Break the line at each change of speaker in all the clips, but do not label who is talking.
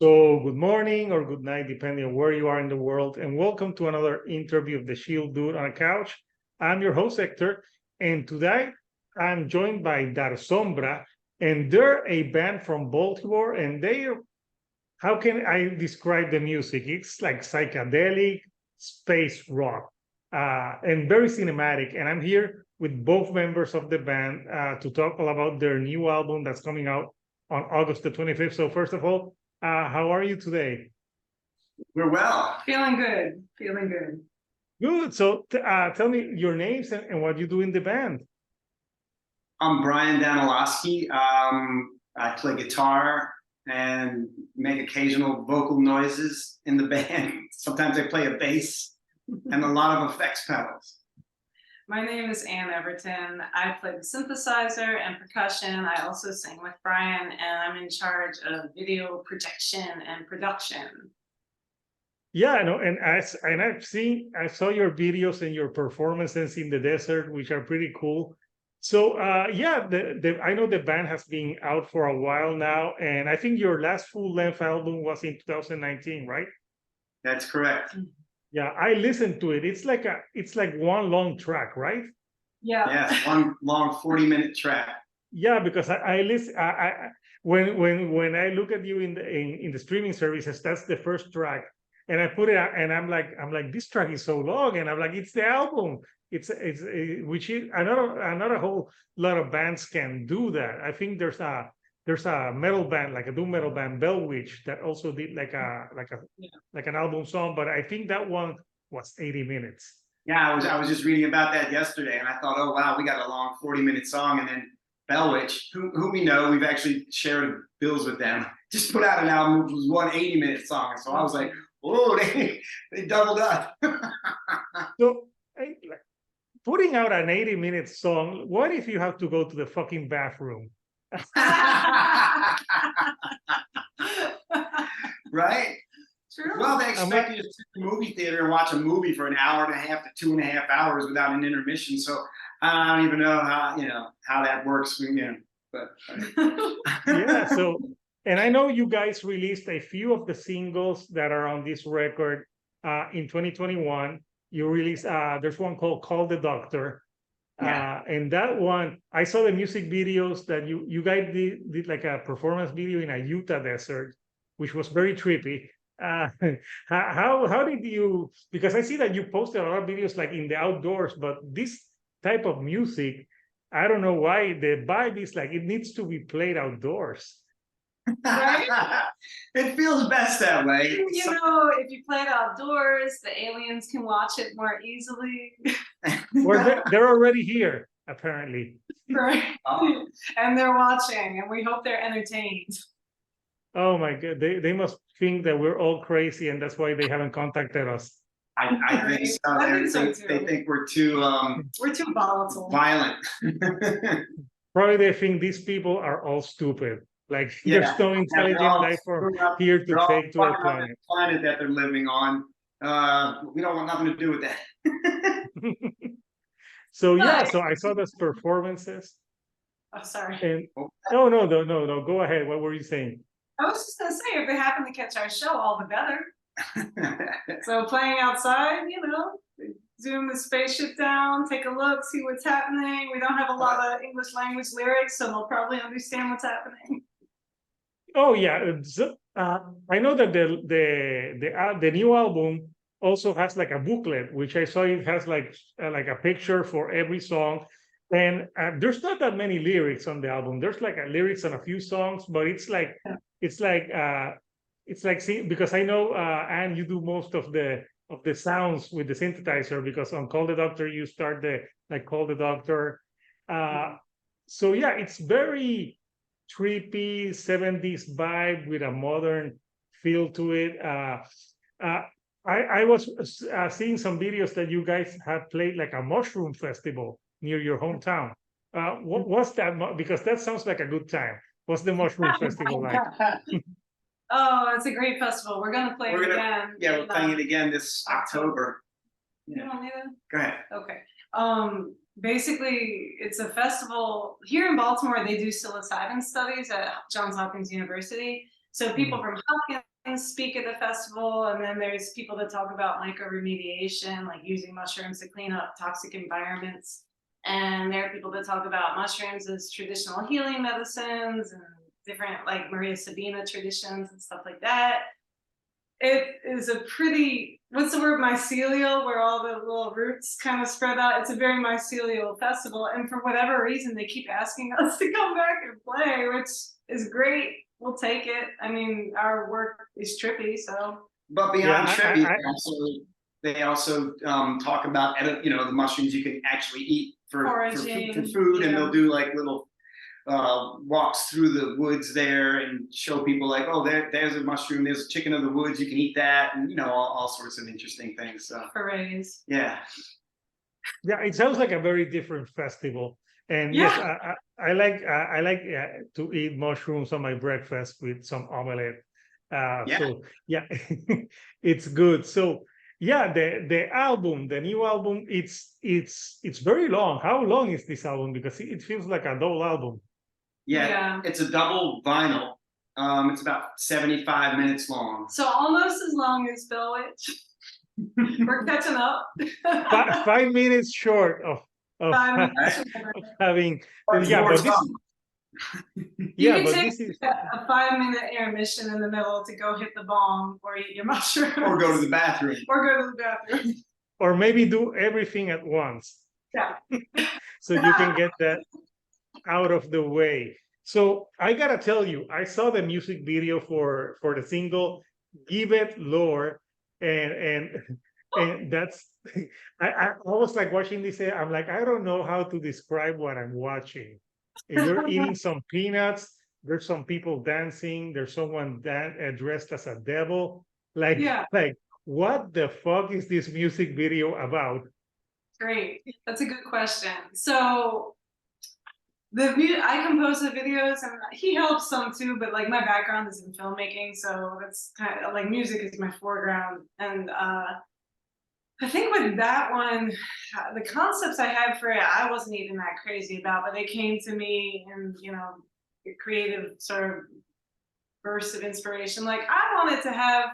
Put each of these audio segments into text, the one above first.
So, good morning or good night, depending on where you are in the world, and welcome to another interview of the Shield Dude on a Couch. I'm your host, Hector, and today I'm joined by Darsombra, and they're a band from Baltimore, and how can I describe the music? It's like psychedelic space rock, and very cinematic. And I'm here with both members of the band to talk all about their new album that's coming out on August the 25th. So first of all, how are you today?
We're well.
Feeling good. Feeling good.
Good. So tell me your names and what you do in the band.
I'm Brian Danilowski. I play guitar and make occasional vocal noises in the band. Sometimes I play a bass and a lot of effects pedals.
My name is Ann Everton. I play the synthesizer and percussion. I also sing with Brian, and I'm in charge of video projection and production.
Yeah, I know, and I saw your videos and your performances in the desert, which are pretty cool. So yeah, I know the band has been out for a while now, and I think your last full-length album was in 2019, right?
That's correct.
Yeah, I listened to it. It's like one long track, right?
Yeah.
Yes, one long 40-minute track.
Yeah, because I listen. When I look at you in the streaming services, that's the first track, and I put it out, and I'm like, this track is so long, and I'm like, it's the album. Which is another whole lot of bands can do that. I think there's a metal band, like a doom metal band, Bellwitch, that also did like an album song, but I think that one was 80 minutes.
Yeah, I was just reading about that yesterday, and I thought, oh wow, we got a long 40-minute song, and then Bellwitch, who we know, we've actually shared bills with them, just put out an album which was one 80-minute song. So I was like, oh, they doubled up.
So putting out an 80-minute song, what if you have to go to the fucking bathroom?
Right?
True.
Well, they expect you to sit in the movie theater and watch a movie for an hour and a half to 2.5 hours without an intermission. So I don't even know how that works. But
Yeah. So, and I know you guys released a few of the singles that are on this record in 2021. You released there's one called "Call the Doctor."
Yeah.
And that one, I saw the music videos that you guys did like a performance video in a Utah desert, which was very trippy. How did you? Because I see that you posted a lot of videos like in the outdoors, but this type of music, I don't know why the vibe is like it needs to be played outdoors.
Right?
It feels best that way.
If you play it outdoors, the aliens can watch it more easily.
Or they're already here, apparently.
Right. And they're watching, and we hope they're entertained.
Oh my God, they must think that we're all crazy, and that's why they haven't contacted us.
I think so.
I think so too.
They think we're too
volatile.
violent.
Probably they think these people are all stupid. Like
Yeah.
there's no intelligent life form here to take to our planet.
The planet that they're living on. We don't want nothing to do with that.
So yeah, so I saw those performances.
Oh, sorry.
And no, go ahead. What were you saying?
I was just gonna say, if they happen to catch our show, all the better. So playing outside, zoom the spaceship down, take a look, see what's happening. We don't have a lot of English language lyrics, so they'll probably understand what's happening.
Oh yeah, I know that the new album also has like a booklet, which I saw it has like a picture for every song, and there's not that many lyrics on the album. There's like lyrics on a few songs, but it's like because I know Anne, you do most of the sounds with the synthesizer, because on Call the Doctor you start Call the Doctor. So yeah, it's very trippy 70s vibe with a modern feel to it. I was seeing some videos that you guys have played like a mushroom festival near your hometown. What was that? Because that sounds like a good time. What's the mushroom festival like?
Oh, it's a great festival. We're gonna play it again.
Yeah, we're playing it again this October.
You don't need it?
Go ahead.
Okay. Basically, it's a festival here in Baltimore. They do psilocybin studies at Johns Hopkins University. So people from Hopkins speak at the festival, and then there's people that talk about microremediation, like using mushrooms to clean up toxic environments. And there are people that talk about mushrooms as traditional healing medicines and different like Maria Sabina traditions and stuff like that. It is a pretty, what's the word, mycelial, where all the little roots kind of spread out. It's a very mycelial festival. And for whatever reason, they keep asking us to come back and play, which is great. We'll take it. I mean, our work is trippy, so.
But beyond trippy, they also talk about, you know, the mushrooms you can actually eat for food, and they'll do like little walks through the woods there and show people like, oh, there's a mushroom, there's a chicken of the woods, you can eat that, and you know, all sorts of interesting things. So
Hoorays.
yeah,
it sounds like a very different festival. And yes, I like to eat mushrooms on my breakfast with some omelette. So yeah, it's good. So yeah, the new album, it's very long. How long is this album? Because it feels like a double album.
Yeah, it's a double vinyl. It's about 75 minutes long.
So almost as long as Bell Witch. We're catching up.
5 minutes short of having. Yeah, but this.
You can take a 5-minute intermission in the middle to go hit the bong or eat your mushroom.
Or go to the bathroom.
Or maybe do everything at once.
Yeah.
So you can get that out of the way. So I gotta tell you, I saw the music video for the single Gibbet Lore, and that's I was like watching this. I'm like, I don't know how to describe what I'm watching. You're eating some peanuts. There's some people dancing. There's someone dressed as a devil. Like what the fuck is this music video about?
Great, that's a good question. So I compose the videos, and he helps some too. But like my background is in filmmaking, so that's kind of like music is my foreground. And I think with that one, the concepts I had for it, I wasn't even that crazy about, but they came to me in, you know, a creative sort of burst of inspiration. Like I wanted to have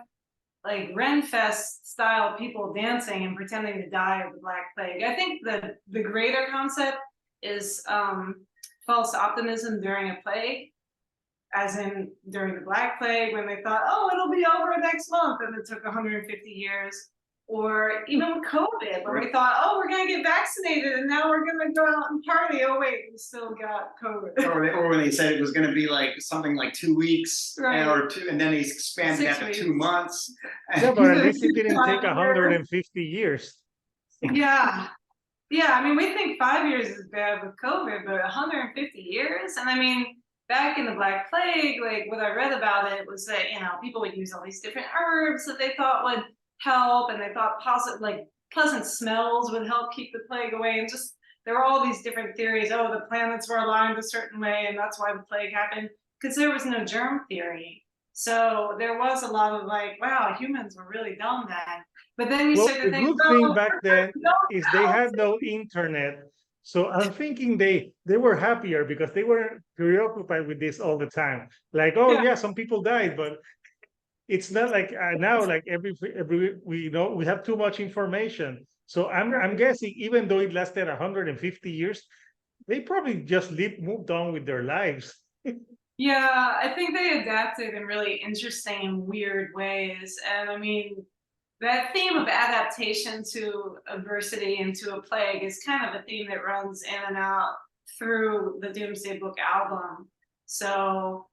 like Renfest style people dancing and pretending to die of the Black Plague. I think the greater concept is false optimism during a plague, as in during the Black Plague, when they thought, oh, it'll be over next month, and it took 150 years. Or even with COVID, when we thought, oh, we're going to get vaccinated and now we're going to go out and party. Oh, wait, we still got COVID.
Or when they said it was going to be like something like 2 weeks, and then they expanded that to 2 months.
Yeah, but at least it didn't take 150 years.
Yeah. Yeah, I mean, we think 5 years is bad with COVID, but 150 years? And I mean, back in the Black Plague, like what I read about it was that, you know, people would use all these different herbs that they thought would help, and they thought pleasant smells would help keep the plague away, and just there were all these different theories. Oh, the planets were aligned a certain way, and that's why the plague happened, because there was no germ theory. So there was a lot of like, wow, humans were really dumb then. But then you start to think,
the good thing back then is they had no internet. So I'm thinking they were happier because they weren't preoccupied with this all the time. Like, oh yeah, some people died, but it's not like now, like every we know we have too much information. So I'm guessing even though it lasted 150 years, they probably just moved on with their lives.
Yeah, I think they adapted in really interesting and weird ways. And I mean, that theme of adaptation to adversity and to a plague is kind of a theme that runs in and out through the Doomsday Book album. So,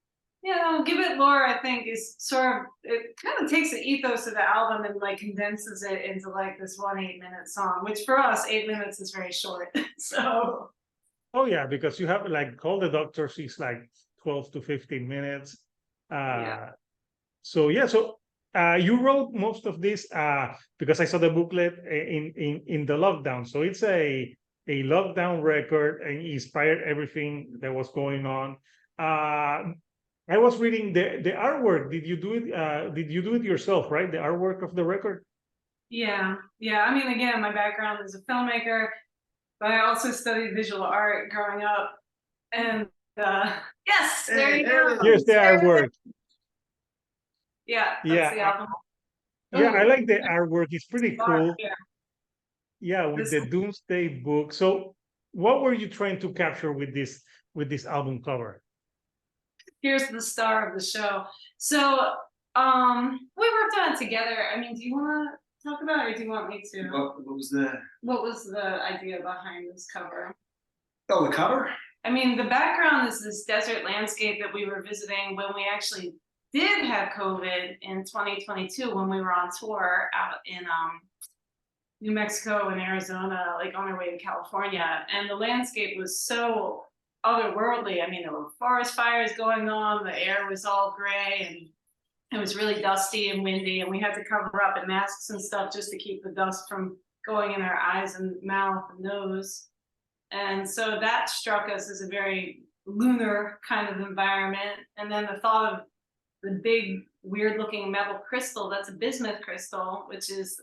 you know, Gibbet Lore, I think, is sort of, it kind of takes the ethos of the album and like condenses it into like this 1 8-minute song, which for us, 8 minutes is very short. So.
Oh yeah, because you have like Call the Doctors is like 12 to 15 minutes. So yeah, so you wrote most of this because I saw the booklet in the lockdown. So it's a lockdown record and inspired everything that was going on. I was reading the artwork. Did you do it? Did you do it yourself? Right, the artwork of the record.
Yeah. I mean, again, my background is a filmmaker, but I also studied visual art growing up. And yes, there you go.
Here's the artwork.
Yeah, that's
Yeah,
the album.
yeah, I
Ooh,
like the artwork. It's pretty cool.
yeah.
Yeah, with
This
the Doomsday book. So, what were you trying to capture with this album cover?
here's the star of the show. So, we worked on it together. I mean, do you want to talk about it, or do you want me to? What was the idea behind this cover?
Oh, the cover?
I mean, the background is this desert landscape that we were visiting when we actually did have COVID in 2022 when we were on tour out in New Mexico and Arizona, like on our way to California. And the landscape was so otherworldly. I mean, there were forest fires going on, the air was all gray, and it was really dusty and windy, and we had to cover up in masks and stuff just to keep the dust from going in our eyes and mouth and nose. And so that struck us as a very lunar kind of environment. And then the thought of the big, weird looking metal crystal, that's a bismuth crystal, which is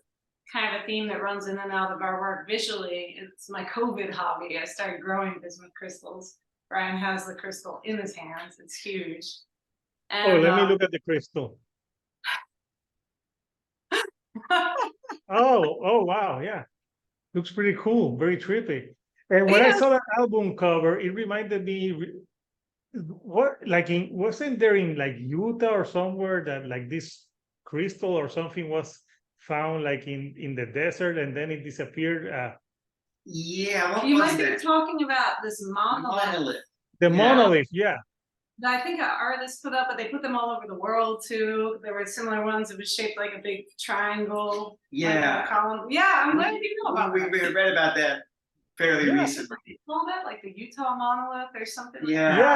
kind of a theme that runs in and out of our work visually. It's my COVID hobby. I started growing bismuth crystals. Brian has the crystal in his hands. It's huge. And,
Oh, let me look at the crystal. Oh, wow, yeah. Looks pretty cool, very trippy. And when I saw that album cover, it reminded me wasn't there in like Utah or somewhere that like this crystal or something was found like in the desert and then it disappeared?
Yeah, what
you
was
might be
that?
talking about this monolith.
The
Yeah.
monolith, yeah.
that I think an artist put up, but they put them all over the world too. There were similar ones. It was shaped like a big triangle. Like
Yeah.
a column. Yeah, I'm glad you know about
we
that.
read about that fairly
Yeah.
recently.
They call that like the Utah monolith or something.
Yeah.
Yeah,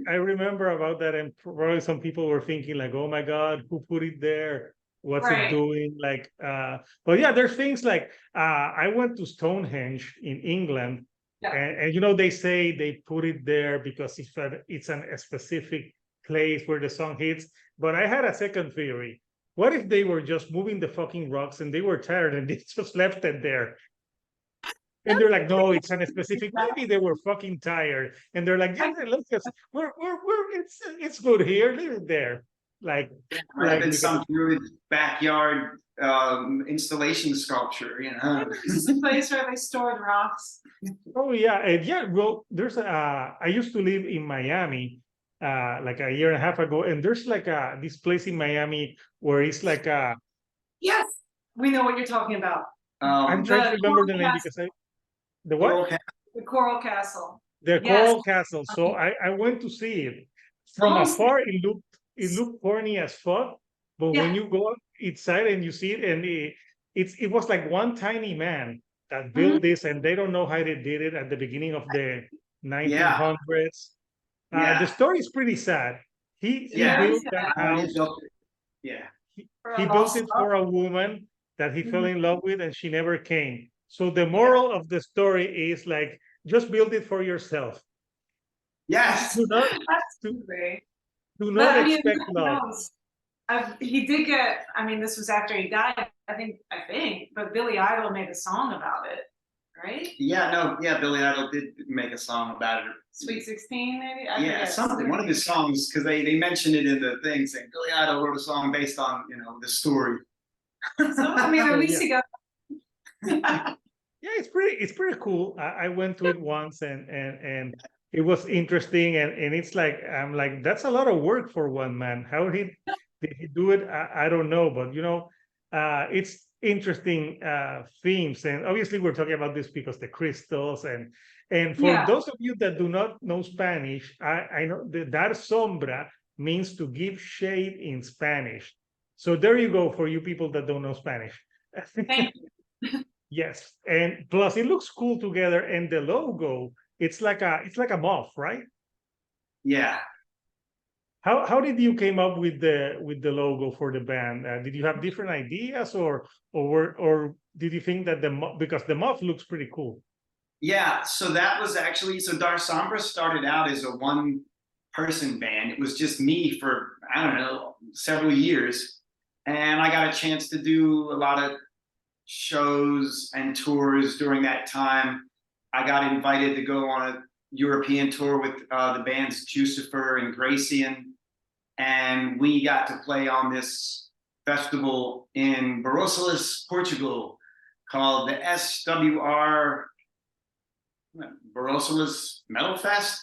I remember about that, and probably some people were thinking like, "Oh my God, who put it there? What's it
Right.
doing?" Like, but yeah, there's things like I went to Stonehenge in England,
Yeah.
and you know they say they put it there because it's a specific place where the sun hits. But I had a second theory. What if they were just moving the fucking rocks and they were tired and they just left it there? And they're like, no, it's on a specific. Maybe they were fucking tired, and they're like, yeah, look, we're it's good here, leave it there. Like,
Might have been
because-
some druid backyard installation sculpture, you know.
This is a place where they stored rocks.
oh yeah, and yeah. Well, there's I used to live in Miami, like a year and a half ago, and there's like this place in Miami where it's like
Yes, we know what you're talking about.
I'm trying to remember the name because the what?
Coral
The Coral Castle.
The
Yes.
Coral Castle. So I went to see it. From
Oh,
afar, it looked corny as fuck. But when you go inside and you see it, and it was like one tiny man that built this, and they don't know how they did it at the beginning of the 1900s. The story is pretty sad. He built that house.
Yeah.
He built it for a woman that he fell in love with, and she never came. So the moral of the story is like, just build it for yourself.
Yes.
Do not
But,
expect love.
He did get. I mean, this was after he died. I think. But Billy Idol made a song about it, right?
Yeah. No. Yeah. Billy Idol did make a song about it.
Sweet 16, maybe.
Yeah, something. One of his songs, because they mentioned it in the thing, saying Billy Idol wrote a song based on the story.
So I mean, at least he got.
Yeah, it's pretty cool. I went to it once and it was interesting and it's like I'm like that's a lot of work for one man. How did he do it? I don't know, but it's interesting themes, and obviously we're talking about this because the crystals and for those of you that do not know Spanish, I know the Darsombra means to give shade in Spanish. So there you go for you people that don't know Spanish.
Thank you.
Yes, and plus it looks cool together, and the logo it's like a moth, right?
Yeah.
How did you came up with the logo for the band? Did you have different ideas, or did you think that because the moth looks pretty cool?
Yeah. So that was actually Darsombra started out as a one-person band. It was just me for I don't know several years, and I got a chance to do a lot of shows and tours during that time. I got invited to go on a European tour with the bands Jucifer and Gracian, and we got to play on this festival in Barroselas, Portugal, called the SWR Barroselas Metal Fest.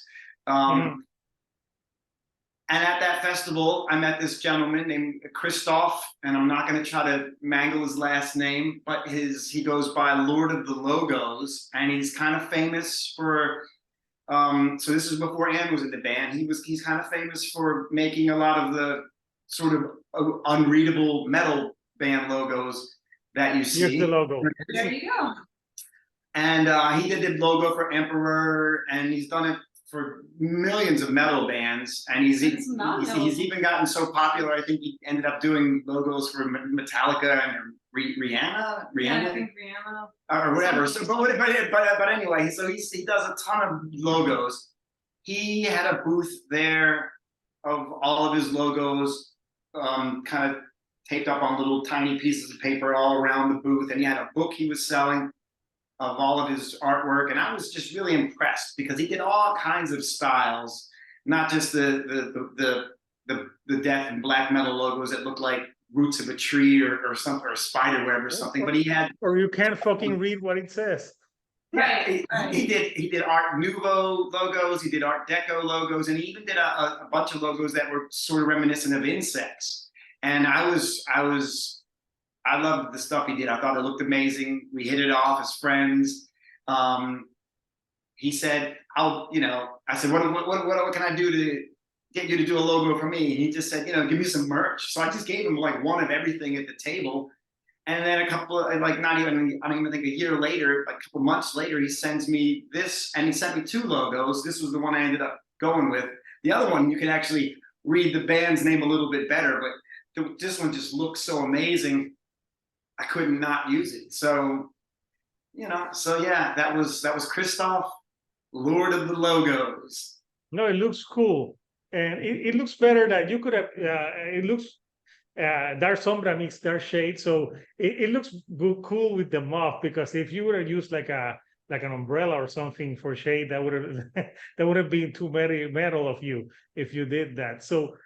And at that festival, I met this gentleman named Christoph, and I'm not going to try to mangle his last name, but he goes by Lord of the Logos, and he's kind of famous for. So this is before Ann was in the band. He's kind of famous for making a lot of the sort of unreadable metal band logos that you see.
Here's the logo.
There you go.
And he did the logo for Emperor, and he's done it for millions of metal bands, and he's even gotten so popular. I think he ended up doing logos for Metallica and Rihanna.
Yeah, I think Rihanna
or whatever. So, but anyway, so he does a ton of logos. He had a booth there of all of his logos, kind of taped up on little tiny pieces of paper all around the booth, and he had a book he was selling of all of his artwork, and I was just really impressed because he did all kinds of styles, not just the death and black metal logos that look like roots of a tree or something, or a spider web or something. But he had,
or you can't fucking read what it says.
Right.
He did Art Nouveau logos, he did Art Deco logos, and he even did a bunch of logos that were sort of reminiscent of insects. And I loved the stuff he did. I thought it looked amazing. We hit it off as friends. He said, I said, what can I do to get you to do a logo for me? He just said, give me some merch. So I just gave him like one of everything at the table. And then I don't even think a year later, like a couple months later, he sends me this, and he sent me two logos. This was the one I ended up going with. The other one, you can actually read the band's name a little bit better, but this one just looks so amazing. I couldn't not use it. So, yeah, that was Christoph, Lord of the Logos.
No, it looks cool. And it looks better that you could have, it looks, Darsombra meets Dark Shade. So it looks cool with the muff, because if you would have used like an umbrella or something for shade, that would have been too metal of you if you did that. So,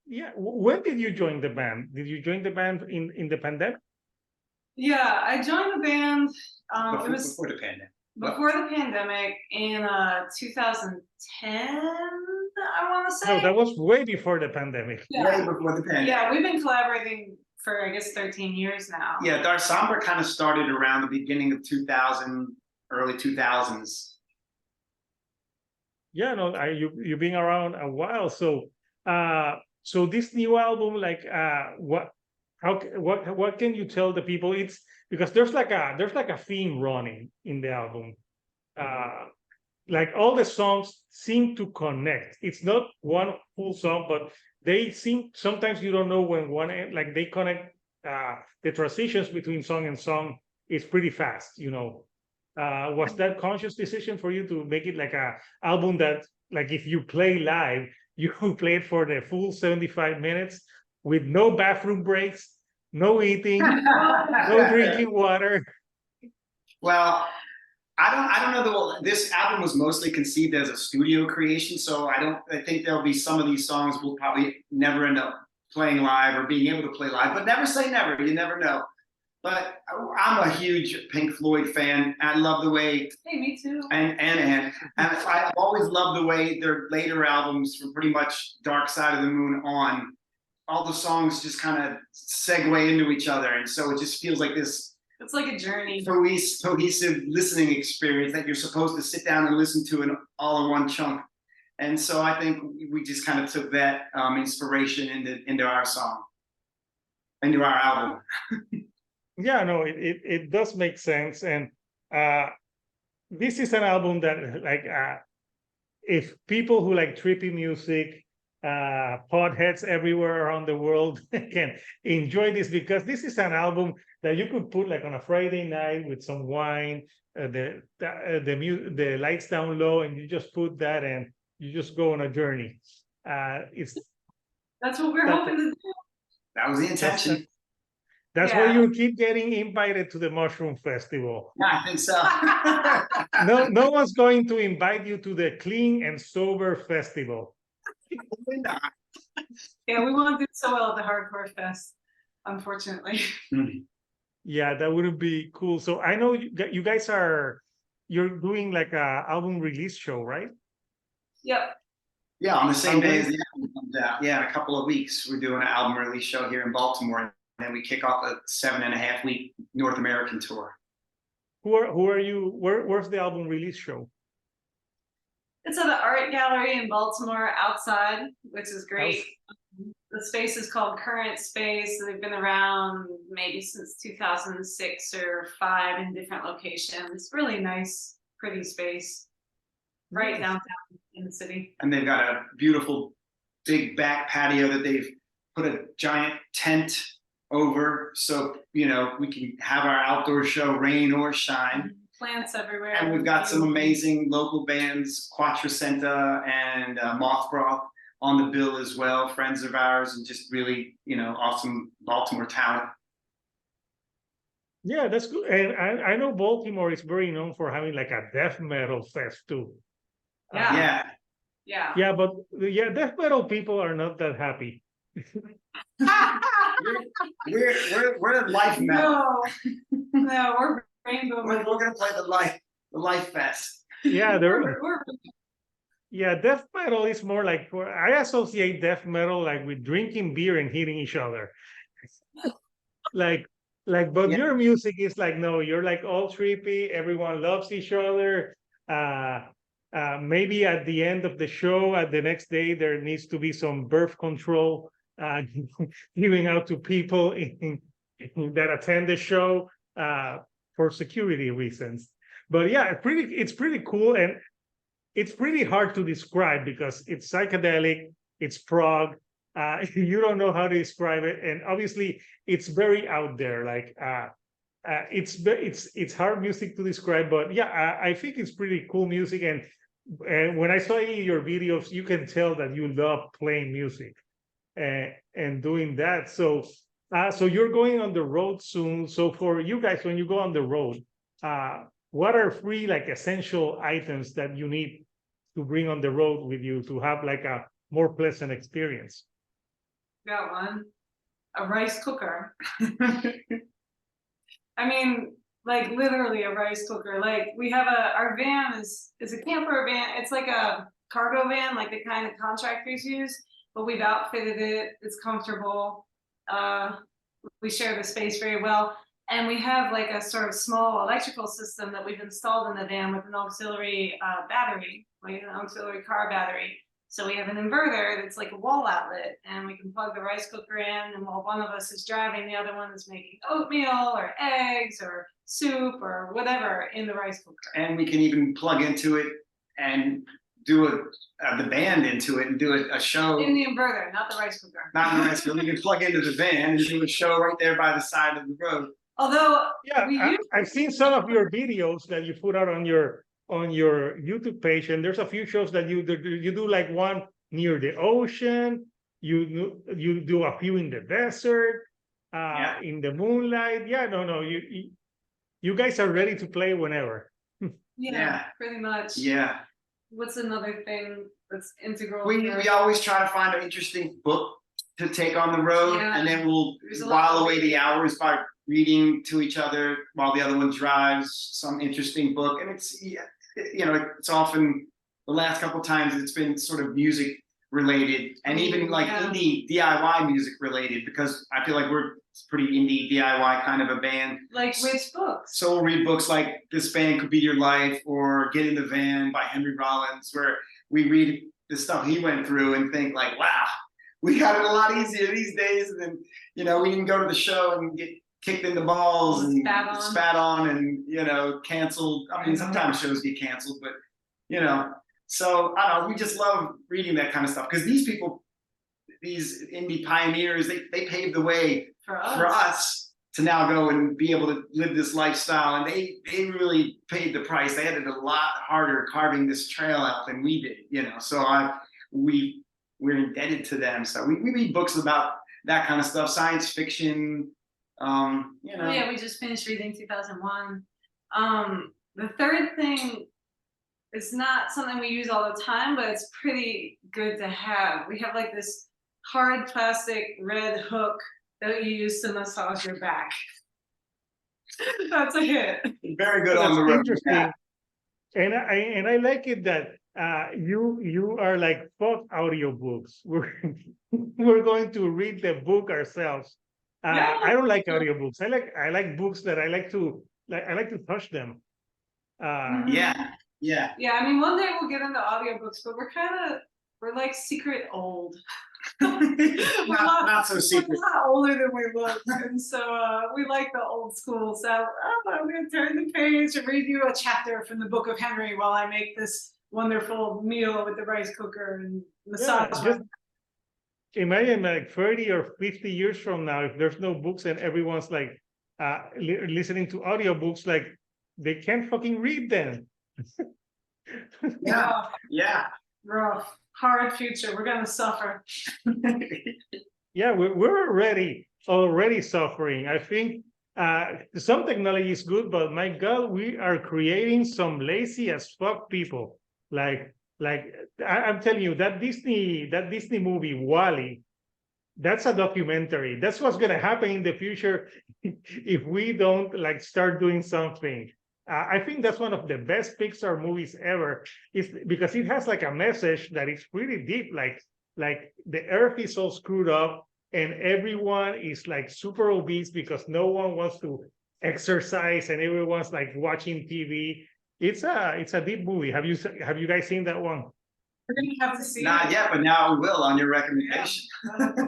yeah. When did you join the band? Did you join the band in the pandemic?
Yeah, I joined the band. It was
before the pandemic.
Before the pandemic in 2010, I want to say.
No, that was way before the pandemic.
Yeah.
Way before the pandemic.
Yeah, we've been collaborating for, I guess, 13 years now.
Yeah, Darsombra kind of started around the beginning of 2000, early 2000s.
Yeah, no, you've been around a while. So, so this new album, like, what can you tell the people? It's because there's like a theme running in the album. Like all the songs seem to connect. It's not one full song, but they seem, sometimes you don't know when one, like they connect. The transitions between song and song is pretty fast. Was that conscious decision for you to make it like a album that, like, if you play live, you play it for the full 75 minutes with no bathroom breaks, no eating, no drinking water?
Well, I don't know this album was mostly conceived as a studio creation, so I think there'll be some of these songs we'll probably never end up playing live or being able to play live, but never say never, you never know. But I'm a huge Pink Floyd fan. I love the way.
Hey, me too.
And I've always loved the way their later albums, from pretty much Dark Side of the Moon on, all the songs just kind of segue into each other, and so it just feels like this.
It's like a journey.
Cohesive listening experience that you're supposed to sit down and listen to all in one chunk. And so I think we just kind of took that inspiration into our song, into our album.
Yeah, no, it does make sense. And this is an album that, like, if people who like trippy music, potheads everywhere around the world can enjoy this, because this is an album that you could put like on a Friday night with some wine, the lights down low, and you just put that and you just go on a journey. That's
what we're hoping to do.
That was the intention.
That's why you keep getting invited to the Mushroom Festival.
Yeah, I think so.
No one's going to invite you to the Clean and Sober Festival.
Probably not.
Yeah, we won't do so well at the Hardcore Fest, unfortunately.
Yeah, that would be cool. So I know you guys you're doing like a album release show, right?
Yep.
Yeah, on the same day as
Album.
the album comes out. Yeah, in a couple of weeks, we're doing an album release show here in Baltimore, and then we kick off a 7.5 week North American tour.
Who are you? Where's the album release show?
It's at the art gallery in Baltimore outside, which is great. The space is called Current Space. They've been around maybe since 2006 or 5 in different locations. Really nice, pretty space right downtown in the city.
And they've got a beautiful big back patio that they've put a giant tent over, so we can have our outdoor show, rain or shine.
Plants everywhere.
And we've got some amazing local bands, Quattrocenta and Mothbroth, on the bill as well, friends of ours, and just really, awesome Baltimore talent.
Yeah, that's good. And I know Baltimore is very known for having like a death metal fest too.
Yeah.
Yeah.
Yeah, but death metal people are not that happy.
We're life metal.
No, we're rainbow
We're
metal.
gonna play the life fest.
Yeah,
We're
yeah, death metal is more like I associate death metal like with drinking beer and hitting each other. But
Yeah.
your music is like, no, you're like all trippy, everyone loves each other. Maybe at the end of the show, at the next day, there needs to be some birth control giving out to people that attend the show for security reasons. But yeah, it's pretty cool, and it's pretty hard to describe because it's psychedelic, it's prog. You don't know how to describe it, and obviously it's very out there. Like it's hard music to describe, but yeah, I think it's pretty cool music. And when I saw your videos, you can tell that you love playing music and doing that. So you're going on the road soon. So for you guys, when you go on the road, what are 3 like essential items that you need to bring on the road with you to have like a more pleasant experience?
got one. A rice cooker. I mean, like literally a rice cooker. Like we have our van is a camper van. It's like a cargo van, like the kind of contractors use, but we've outfitted it. It's comfortable. We share the space very well. And we have like a sort of small electrical system that we've installed in the van with an auxiliary battery, like an auxiliary car battery. So we have an inverter that's like a wall outlet, and we can plug the rice cooker in, and while one of us is driving, the other one is making oatmeal or eggs or soup or whatever in the rice cooker.
And we can even plug into it and do the band into it and do a show.
In the inverter, not the rice cooker.
Not in the rice cooker. We can plug into the van and do a show right there by the side of the road.
Although
yeah, I've seen some of your videos that you put out on your YouTube page, and there's a few shows that you do like one near the ocean. You do a few in the desert, in the moonlight. Yeah, no, you guys are ready to play whenever.
yeah, pretty much.
Yeah.
What's another thing that's integral?
We always try to find an interesting book to take on the road, and then we'll while away the hours by reading to each other while the other one drives some interesting book. And it's it's often the last couple of times it's been sort of music related, and even like indie DIY music related, because I feel like we're pretty indie DIY kind of a band.
Like which books?
So we'll read books like This Band Could Be Your Life or Get in the Van by Henry Rollins, where we read the stuff he went through and think like, wow, we got it a lot easier these days. And then, we can go to the show and get kicked in the balls and spat on and, canceled. I mean, sometimes shows get canceled, but, so I don't know, we just love reading that kind of stuff, because these people, these indie pioneers, they paved the way for us to now go and be able to live this lifestyle, and they really paid the price. They had it a lot harder carving this trail out than we did, so we're indebted to them. So we read books about that kind of stuff, science fiction,
yeah, we just finished reading 2001. The third thing is not something we use all the time, but it's pretty good to have. We have like this hard plastic red hook that you use to massage your back. That's a hit.
Very good
That's
on the road.
interesting.
Yeah.
And I like it that you are like fuck audiobooks. We're going to read the book ourselves.
Yeah.
I don't like audiobooks. I like books that I like to touch them.
Yeah.
Yeah, I mean, one day we'll get into audiobooks, but we're like secret old.
not so secret.
We're not older than we look, and so we like the old school. So I'm gonna turn the page and read you a chapter from the Book of Henry while I make this wonderful meal with the rice cooker and massage.
Just imagine like 30 or 50 years from now, if there's no books and everyone's like listening to audiobooks, like they can't fucking read them.
Yeah.
Rough, hard future. We're gonna suffer.
Yeah, we're already suffering. I think some technology is good, but my God, we are creating some lazy as fuck people. Like I'm telling you, that Disney movie Wall-E, that's a documentary. That's what's gonna happen in the future if we don't like start doing something. I think that's one of the best Pixar movies ever, is because it has like a message that is pretty deep. Like the Earth is all screwed up and everyone is like super obese because no one wants to exercise and everyone's like watching TV. It's a deep movie. Have you guys seen that one?
We're gonna have to see.
Not yet, but now we will on your recommendation.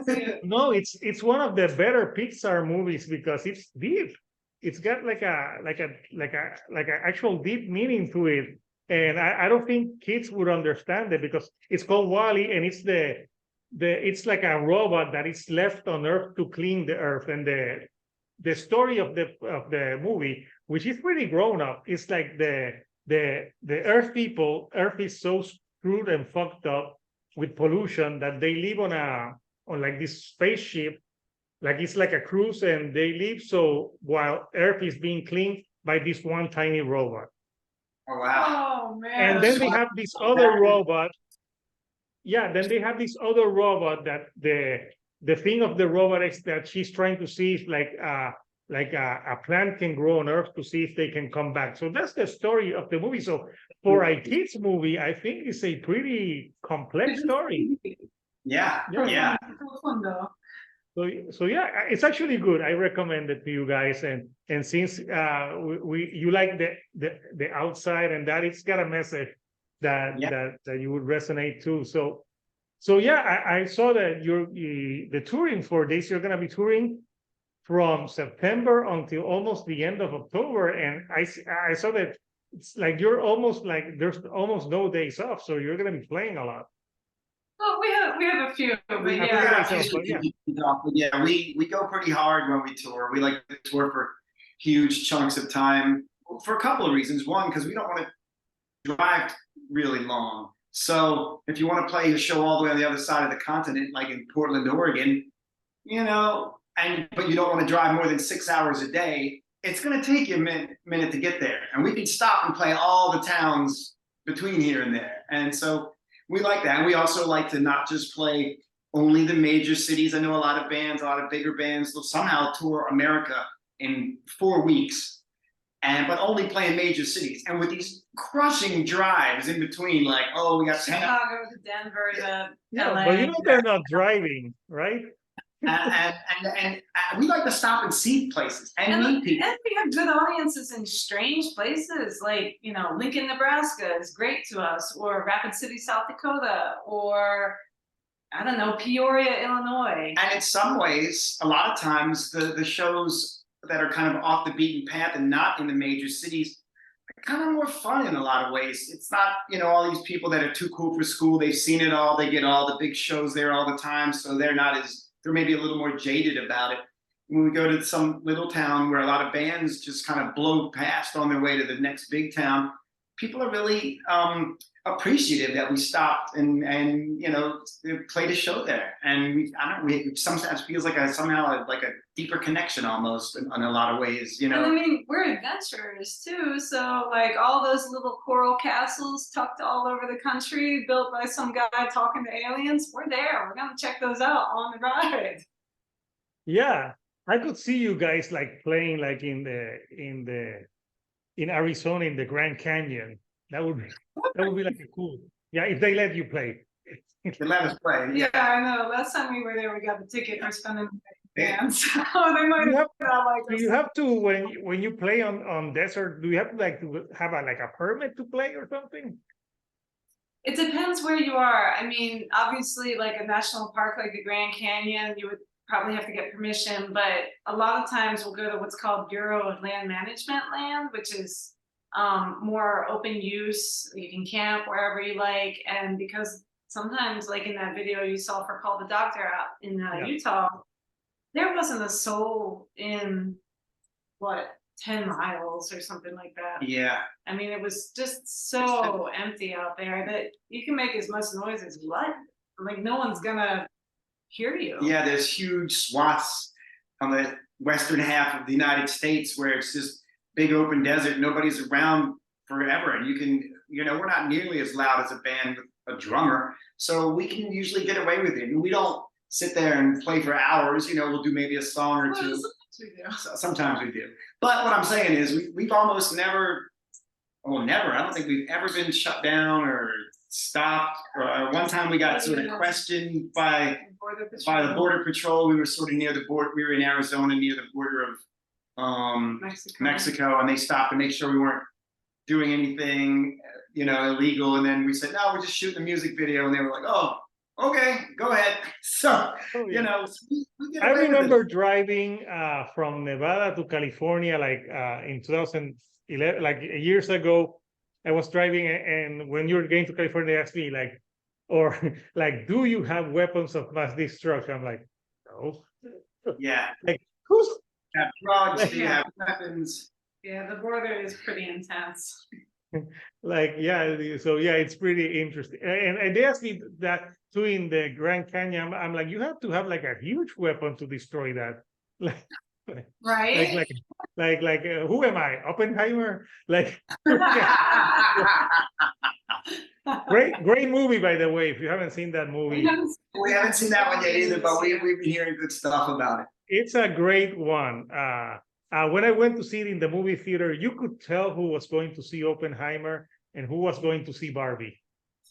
Yeah.
No, it's one of the better Pixar movies because it's deep. It's got like a actual deep meaning to it, and I don't think kids would understand it because it's called Wall-E, and it's it's like a robot that is left on Earth to clean the Earth, and the story of the movie, which is pretty grown up, is like the Earth is so screwed and fucked up with pollution that they live on like this spaceship. Like it's like a cruise and they leave. So while Earth is being cleaned by this one tiny robot.
Oh, wow.
Oh man.
And then they have this other robot. Yeah, then they have this other robot that the thing of the robot is that she's trying to see if like a plant can grow on Earth to see if they can come back. So that's the story of the movie. So for a kids movie, I think it's a pretty complex story.
Yeah.
So yeah, it's actually good. I recommend it to you guys. And since you like the outside and that it's got a message that you would resonate too. So yeah, I saw that the touring for this, you're gonna be touring from September until almost the end of October. And I saw that it's like you're almost like there's almost no days off. So you're gonna be playing a lot.
Well, we have a few, but
We go pretty hard when we tour. We like to tour for huge chunks of time for a couple of reasons. One, because we don't want to drive really long. So if you want to play a show all the way on the other side of the continent, like in Portland, Oregon, but you don't want to drive more than 6 hours a day, it's going to take you a minute to get there. And we can stop and play all the towns between here and there. And so we like that. And we also like to not just play only the major cities. I know a lot of bands, a lot of bigger bands, they'll somehow tour America in 4 weeks, but only play in major cities. And with these crushing drives in between, like, oh, we got
Chicago to Denver to LA.
But they're not driving, right?
and we like to stop and see places and meet people.
And we have good audiences in strange places, like Lincoln, Nebraska is great to us, or Rapid City, South Dakota, or I don't know, Peoria, Illinois.
And in some ways, a lot of times the shows that are kind of off the beaten path and not in the major cities are kind of more fun in a lot of ways. It's not all these people that are too cool for school. They've seen it all. They get all the big shows there all the time, so they're maybe a little more jaded about it. When we go to some little town where a lot of bands just kind of blow past on their way to the next big town, people are really appreciative that we stopped and you know played a show there, and we sometimes feels like somehow like a deeper connection almost in a lot of ways, you know.
And I mean, we're adventurers too, so like all those little coral castles tucked all over the country, built by some guy talking to aliens, we're there. We're gonna check those out on the ride.
Yeah, I could see you guys like playing like in Arizona in the Grand Canyon. That would be like a cool. Yeah, if they let you play.
They let us play.
Yeah, I know. Last time we were there, we got the ticket for spending the band, so they might not like
Do
us.
you have to when you play on desert? Do you have to have like a permit to play or something?
It depends where you are. I mean, obviously, like a national park like the Grand Canyon, you would probably have to get permission, but a lot of times we'll go to what's called Bureau of Land Management land, which is more open use. You can camp wherever you like, and because sometimes, like in that video you saw for Call the Doctor out in Utah, there wasn't a soul in what 10 miles or something like that.
Yeah.
I mean, it was just so empty out there that you can make as much noise as you like. Like no one's gonna hear you.
Yeah, there's huge swaths on the western half of the United States where it's just big open desert. Nobody's around forever, and you can, you know, we're not nearly as loud as a band with a drummer, so we can usually get away with it. And we don't sit there and play for hours. You know, we'll do maybe a song or two.
Sometimes we do.
Sometimes we do. But what I'm saying is we've almost never, well, never. I don't think we've ever been shut down or stopped. Or one time we got sort of questioned by the Border Patrol. We were sort of near the border. We were in Arizona near the border of Mexico, and they stopped to make sure we weren't doing anything, you know, illegal. And then we said, no, we're just shooting a music video. And they were like, oh, okay, go ahead. So, you know, we get
I
away with
remember
it.
driving from Nevada to California, like in 2011, like years ago. I was driving, and when you were going to California, they asked me like, or like, do you have weapons of mass destruction? I'm like, no.
Yeah.
Like, who's
You have drugs, you have weapons.
Yeah, the border is pretty intense.
like, yeah, so yeah, it's pretty interesting. And they asked me that too in the Grand Canyon. I'm like, you have to have like a huge weapon to destroy that. Like,
Right?
like who am I? Oppenheimer? Like, great movie, by the way. If you haven't seen that movie,
We haven't seen that one yet either, but we've been hearing good stuff about it.
it's a great one. When I went to see it in the movie theater, you could tell who was going to see Oppenheimer and who was going to see Barbie.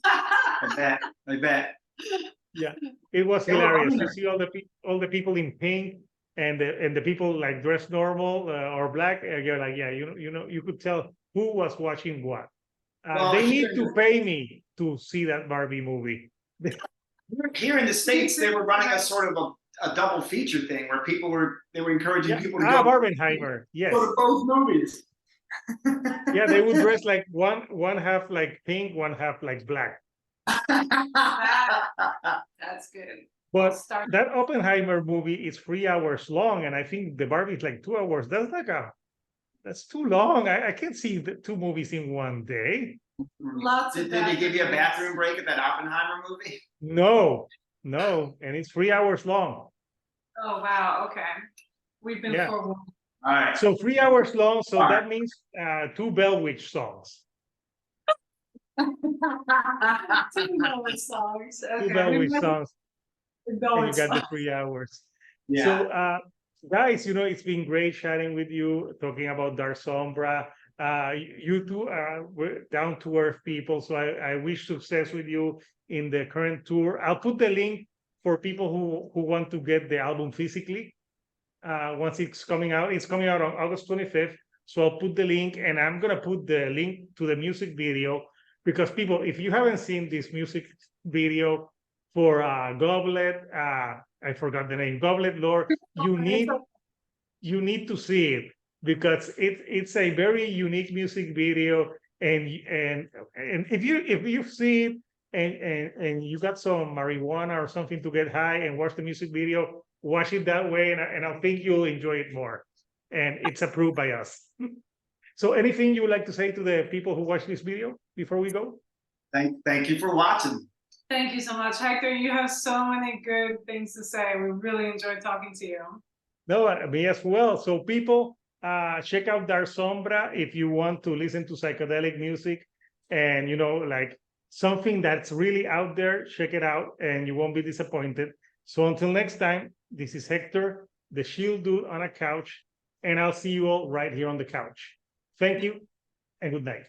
I bet.
Yeah, it was
They were
hilarious.
under.
You see all the people in pink and the people like dressed normal or black. You're like, yeah, you could tell who was watching what.
Well,
they need to pay me to see that Barbie movie.
Here in the States, they were running a sort of a double feature thing where they were encouraging people to go
Barbenheimer, yes.
to both movies.
Yeah, they would dress like one half like pink, one half like black.
That's good.
But that Oppenheimer movie is 3 hours long, and I think the Barbie is like 2 hours. That's too long. I can't see the two movies in one day.
Lots of
Did they give you a bathroom break at that Oppenheimer movie?
No, and it's 3 hours long.
Oh wow, okay. We've been forewarned.
All right.
So 3 hours long, so that means 2 Bell Witch songs.
Two Bellwitch songs. Okay.
2 Bell Witch songs. And you
Bellwitch
got the
songs.
3 hours.
Yeah.
So guys, it's been great chatting with you, talking about Darsombra. You two are down to earth people, so I wish success with you in the current tour. I'll put the link for people who want to get the album physically. Once it's coming out on August 25th. So I'll put the link, and I'm gonna put the link to the music video, because people, if you haven't seen this music video for Goblet, I forgot the name, Goblet Lore, you need to see it, because it's a very unique music video, and if you see it and you got some marijuana or something to get high and watch the music video, watch it that way, and I think you'll enjoy it more. And it's approved by us. So anything you would like to say to the people who watch this video before we go?
Thank you for watching.
Thank you so much, Hector. You have so many good things to say. We really enjoyed talking to you.
No, me as well. So people, check out Darsombra if you want to listen to psychedelic music and, you know, like something that's really out there, check it out and you won't be disappointed. So until next time, this is Hector, the Shield Dude on a couch, and I'll see you all right here on the couch. Thank you and good night.